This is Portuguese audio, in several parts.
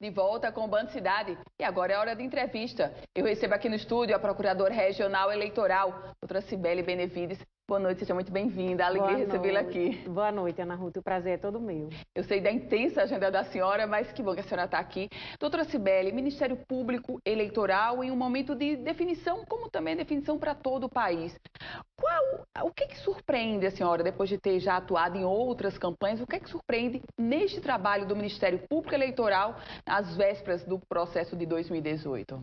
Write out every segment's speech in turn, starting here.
De volta com o Band Cidade. E agora é hora de entrevista. Eu recebo aqui no estúdio a Procuradora Regional Eleitoral, doutora Cibele Benevides. Boa noite, seja muito bem-vinda. Alegria recebê-la aqui. Boa noite, Ana Ruth. O prazer é todo meu. Eu sei da intensa agenda da senhora, mas que bom que a senhora está aqui. Doutora Cibele, Ministério Público Eleitoral em um momento de definição, como também definição para todo o país. O que surpreende a senhora, depois de ter já atuado em outras campanhas, o que surpreende neste trabalho do Ministério Público Eleitoral às vésperas do processo de 2018?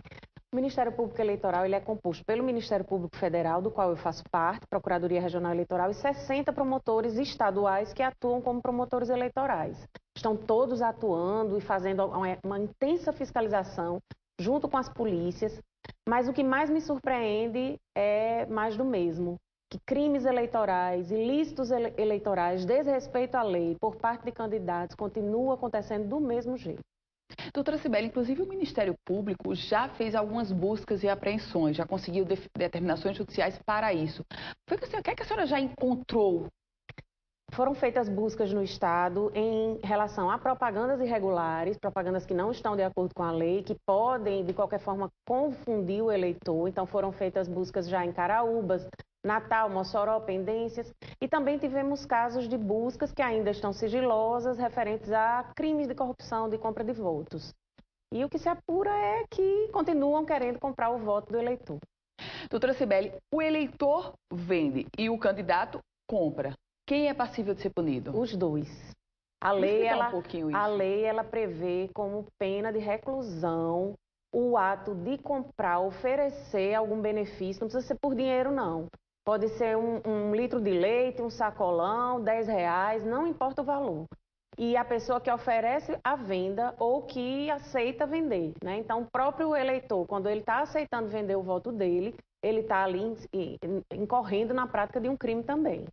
O Ministério Público Eleitoral ele é composto pelo Ministério Público Federal, do qual eu faço parte, Procuradoria Regional Eleitoral, e 60 promotores estaduais que atuam como promotores eleitorais. Estão todos atuando e fazendo uma intensa fiscalização junto com as polícias, mas o que mais me surpreende é mais do mesmo, que crimes eleitorais, ilícitos eleitorais, desrespeito à lei por parte de candidatos continua acontecendo do mesmo jeito. Doutora Cibele, inclusive o Ministério Público já fez algumas buscas e apreensões, já conseguiu determinações judiciais para isso. O que é que a senhora já encontrou? Foram feitas buscas no Estado em relação a propagandas irregulares, propagandas que não estão de acordo com a lei, que podem, de qualquer forma, confundir o eleitor. Então, foram feitas buscas já em Caraúbas, Natal, Mossoró, Pendências. E também tivemos casos de buscas que ainda estão sigilosas, referentes a crimes de corrupção, de compra de votos. E o que se apura é que continuam querendo comprar o voto do eleitor. Doutora Cibele, o eleitor vende e o candidato compra. Quem é passível de ser punido? Os dois. A lei, ela prevê como pena de reclusão o ato de comprar, oferecer algum benefício. Não precisa ser por dinheiro, não. Pode ser um litro de leite, um sacolão, R$10, não importa o valor. E a pessoa que oferece a venda ou que aceita vender, né? Então, o próprio eleitor, quando ele está aceitando vender o voto dele, ele está ali incorrendo na prática de um crime também.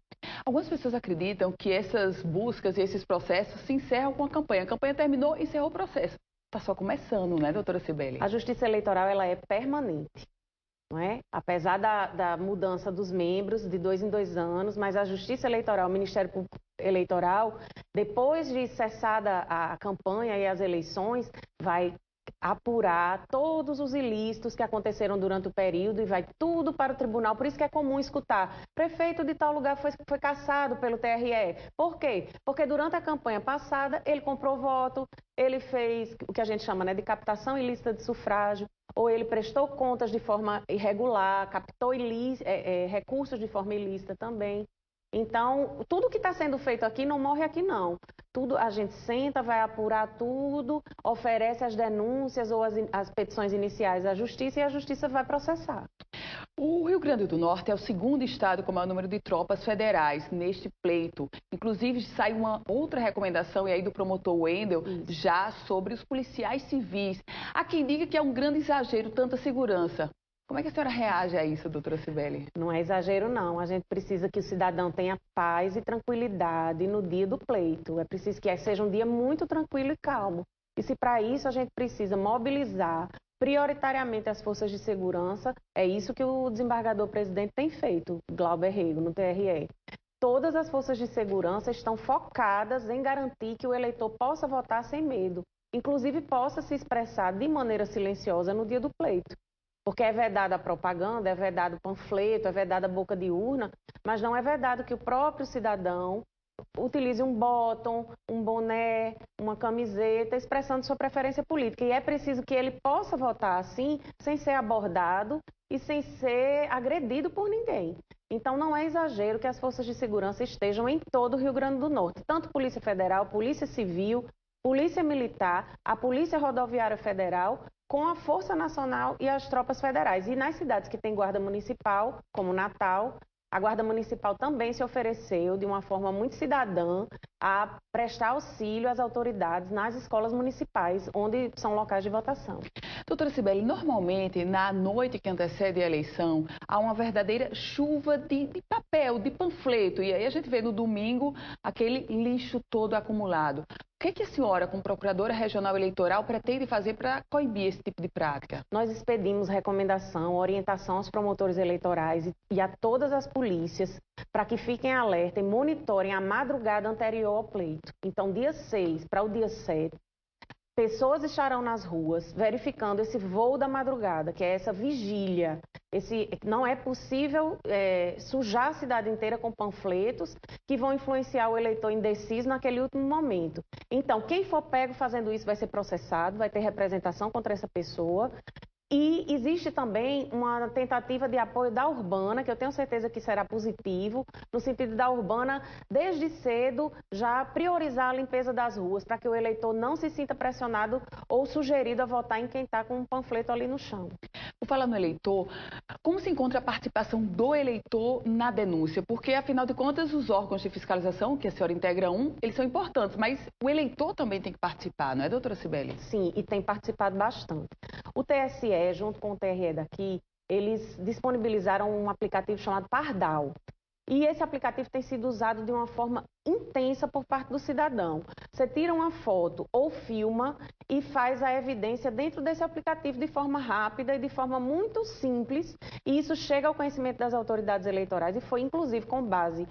Algumas pessoas acreditam que essas buscas e esses processos se encerram com a campanha. A campanha terminou e encerrou o processo. Está só começando, né, doutora Cibele? A justiça eleitoral ela é permanente, não é? Apesar da mudança dos membros de 2 em 2 anos, mas a justiça eleitoral, o Ministério Público Eleitoral, depois de cessada a campanha e as eleições, vai apurar todos os ilícitos que aconteceram durante o período e vai tudo para o tribunal. Por isso que é comum escutar, prefeito de tal lugar foi cassado pelo TRE. Por quê? Porque durante a campanha passada ele comprou voto, ele fez o que a gente chama, né, de captação ilícita de sufrágio, ou ele prestou contas de forma irregular, captou recursos de forma ilícita também. Então, tudo que está sendo feito aqui não morre aqui, não. Tudo, a gente senta, vai apurar tudo, oferece as denúncias ou as petições iniciais à Justiça e a Justiça vai processar. O Rio Grande do Norte é o segundo estado com o maior número de tropas federais neste pleito. Inclusive, saiu uma outra recomendação, e aí do promotor Wendel, já sobre os policiais civis. Há quem diga que é um grande exagero tanta segurança. Como é que a senhora reage a isso, doutora Cibele? Não é exagero, não. A gente precisa que o cidadão tenha paz e tranquilidade no dia do pleito. É preciso que seja um dia muito tranquilo e calmo. E se para isso a gente precisa mobilizar prioritariamente as forças de segurança, é isso que o desembargador presidente tem feito, Glauber Rego, no TRE. Todas as forças de segurança estão focadas em garantir que o eleitor possa votar sem medo, inclusive possa se expressar de maneira silenciosa no dia do pleito. Porque é vedada a propaganda, é vedado o panfleto, é vedada a boca de urna, mas não é vedado que o próprio cidadão utilize um bottom, um boné, uma camiseta, expressando sua preferência política. E é preciso que ele possa votar assim, sem ser abordado e sem ser agredido por ninguém. Então não é exagero que as forças de segurança estejam em todo o Rio Grande do Norte. Tanto Polícia Federal, Polícia Civil, Polícia Militar, a Polícia Rodoviária Federal, com a Força Nacional e as tropas federais. E nas cidades que tem guarda municipal, como Natal, a Guarda Municipal também se ofereceu, de uma forma muito cidadã, a prestar auxílio às autoridades nas escolas municipais, onde são locais de votação. Doutora Cibele, normalmente, na noite que antecede a eleição, há uma verdadeira chuva de papel, de panfleto, e aí a gente vê no domingo aquele lixo todo acumulado. O que a senhora, como Procuradora Regional Eleitoral, pretende fazer para coibir esse tipo de prática? Nós expedimos recomendação, orientação aos promotores eleitorais e a todas as polícias para que fiquem alerta e monitorem a madrugada anterior ao pleito. Então, dia 6 para o dia 7, pessoas estarão nas ruas verificando esse voo da madrugada, que é essa vigília. Não é possível sujar a cidade inteira com panfletos que vão influenciar o eleitor indeciso naquele último momento. Então, quem for pego fazendo isso vai ser processado, vai ter representação contra essa pessoa. E existe também uma tentativa de apoio da Urbana, que eu tenho certeza que será positivo, no sentido da Urbana, desde cedo, já priorizar a limpeza das ruas, para que o eleitor não se sinta pressionado ou sugerido a votar em quem está com um panfleto ali no chão. Por falar no eleitor, como se encontra a participação do eleitor na denúncia? Porque, afinal de contas, os órgãos de fiscalização, que a senhora integra eles são importantes, mas o eleitor também tem que participar, não é, doutora Cibele? Sim, e tem participado bastante. O TSE, junto com o TRE daqui, eles disponibilizaram um aplicativo chamado Pardal. E esse aplicativo tem sido usado de uma forma intensa por parte do cidadão. Você tira uma foto ou filma e faz a evidência dentro desse aplicativo de forma rápida e de forma muito simples. E isso chega ao conhecimento das autoridades eleitorais e foi, inclusive, com base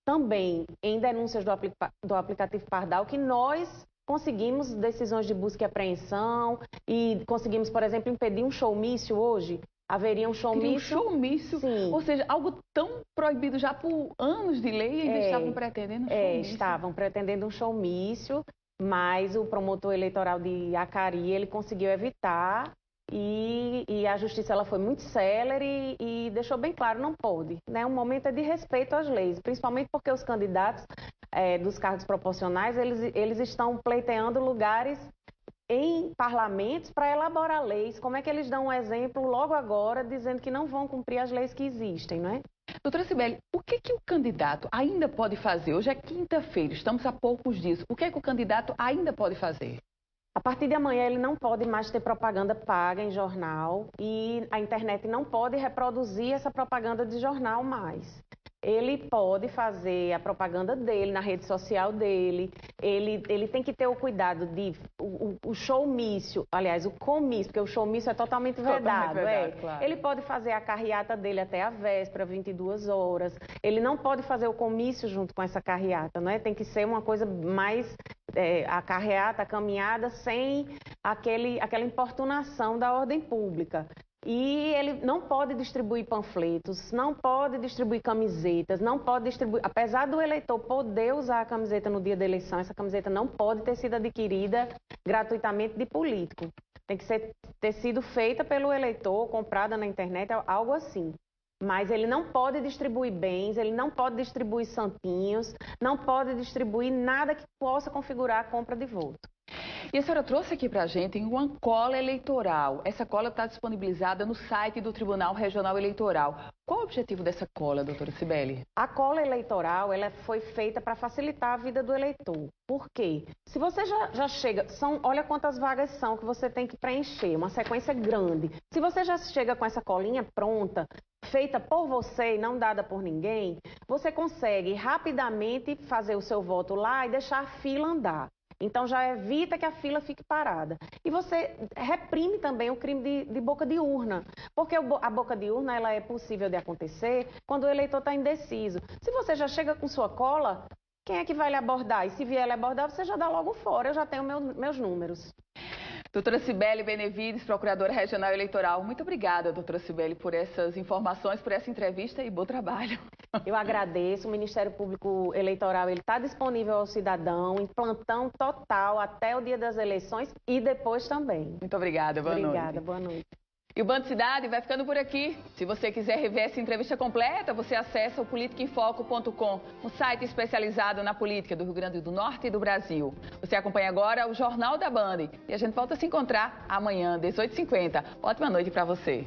também em denúncias do aplicativo Pardal que nós conseguimos decisões de busca e apreensão e conseguimos, por exemplo, impedir um showmício hoje. Haveria um showmício. Um showmício? Sim. Ou seja, algo tão proibido já por anos de lei e ainda estavam pretendendo um showmício. Estavam pretendendo um showmício, mas o promotor eleitoral de Acari, ele conseguiu evitar e a justiça ela foi muito célere e deixou bem claro, não pode. Né? Um momento é de respeito às leis, principalmente porque os candidatos dos cargos proporcionais, eles estão pleiteando lugares em parlamentos para elaborar leis. Como é que eles dão um exemplo logo agora, dizendo que não vão cumprir as leis que existem, não é? Doutora Cibele, o que o candidato ainda pode fazer? Hoje é quinta-feira, estamos a poucos dias. O que o candidato ainda pode fazer? A partir de amanhã ele não pode mais ter propaganda paga em jornal e a internet não pode reproduzir essa propaganda de jornal mais. Ele pode fazer a propaganda dele na rede social dele, ele tem que ter o cuidado de o showmício, aliás, o comício, porque o showmício é totalmente vedado. Claro. Ele pode fazer a carreata dele até a véspera, 22 horas. Ele não pode fazer o comício junto com essa carreata, não é? Tem que ser uma coisa mais a carreata, a caminhada, sem aquela importunação da ordem pública. E ele não pode distribuir panfletos, não pode distribuir camisetas, não pode distribuir... Apesar do eleitor poder usar a camiseta no dia da eleição, essa camiseta não pode ter sido adquirida gratuitamente de político. Tem que ter sido feita pelo eleitor, comprada na internet, algo assim. Mas ele não pode distribuir bens, ele não pode distribuir santinhos, não pode distribuir nada que possa configurar a compra de voto. E a senhora trouxe aqui para a gente uma cola eleitoral. Essa cola está disponibilizada no site do Tribunal Regional Eleitoral. Qual o objetivo dessa cola, doutora Cibele? A cola eleitoral ela foi feita para facilitar a vida do eleitor. Por quê? Se você já chega, olha quantas vagas são que você tem que preencher, uma sequência grande. Se você já chega com essa colinha pronta, feita por você e não dada por ninguém, você consegue rapidamente fazer o seu voto lá e deixar a fila andar. Então já evita que a fila fique parada. E você reprime também o crime de boca de urna, porque a boca de urna ela é possível de acontecer quando o eleitor está indeciso. Se você já chega com sua cola, quem é que vai lhe abordar? E se vier lhe abordar, você já dá logo fora, eu já tenho meus números. Doutora Cibele Benevides, Procuradora Regional Eleitoral. Muito obrigada, doutora Cibele, por essas informações, por essa entrevista e bom trabalho. Eu agradeço. O Ministério Público Eleitoral está disponível ao cidadão em plantão total até o dia das eleições e depois também. Muito obrigada, boa noite. Obrigada, boa noite. E o Band Cidade vai ficando por aqui. Se você quiser rever essa entrevista completa, você acessa o politicaemfoco.com, um site especializado na política do Rio Grande do Norte e do Brasil. Você acompanha agora o Jornal da Band e a gente volta a se encontrar amanhã, 18h50. Ótima noite para você.